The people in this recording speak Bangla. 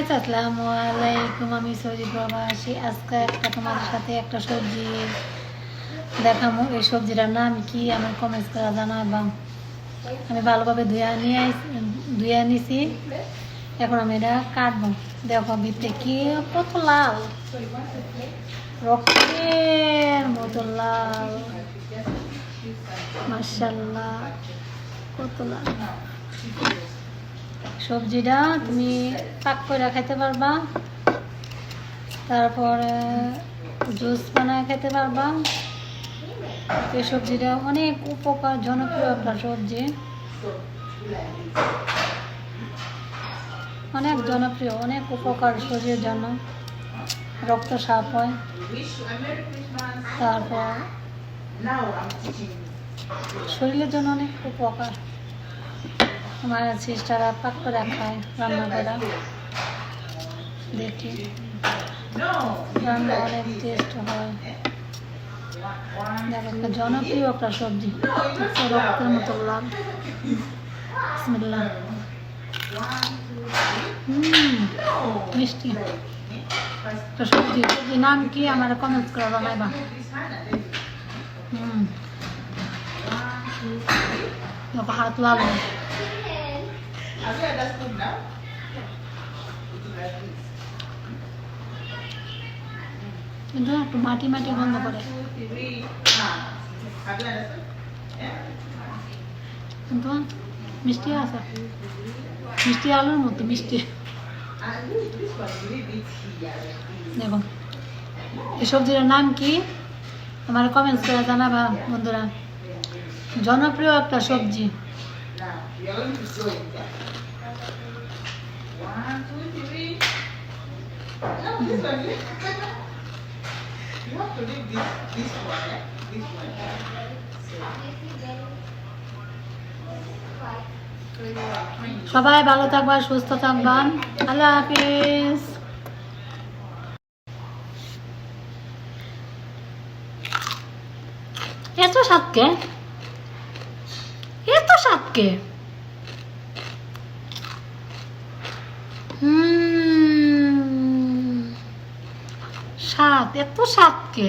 গাইস, আসসালামু আলাইকুম। আমি সৌদি প্রবাসী। আজকে তোমাদের সাথে একটা সবজি দেখাবো। এই সবজিটার নাম কি আমার কমেন্টস করে জানাবা। আমি ভালোভাবে ধুয়ে নিছি। এখন আমি এটা কাটবো। দেখো ভিতরে কি কত লাল, রক্তের মতো লাল, মাশাআল্লাহ কত লাল। সবজিটা তুমি পাক করে খাইতে পারবা, তারপরে জুস বানায় খেতে পারবা। এই সবজিটা অনেক উপকার, জনপ্রিয় একটা সবজি, অনেক জনপ্রিয়, অনেক উপকার শরীরের জন্য। রক্ত সাফ হয়, তারপর শরীরের জন্য অনেক উপকার। আমার সিস্টাররা পাক করে খায়, রান্না করা দেখি রান্না অনেক টেস্ট হয়। দেখো জনপ্রিয় একটা সবজি, রক্তের মতো লাল। বিসমিল্লাহ। মিষ্টি একটা সবজি। সবজির নাম কি আমার কমেন্টস করে জানাইবা। দেখো হাত লাল। কিন্তু একটু মাটি মাটি গন্ধ করে, কিন্তু মিষ্টি আছে, মিষ্টি আলুর মতো মিষ্টি। দেখো এই সবজিটার নাম কি আমার কমেন্টস করে জানাবা বন্ধুরা। জনপ্রিয় একটা সবজি। সবাই ভালো থাকবা, সুস্থ থাকবেন। আল্লাহ হাফিজ। এত সাতকে, এত সাতকে। সাত, এত সাতকে।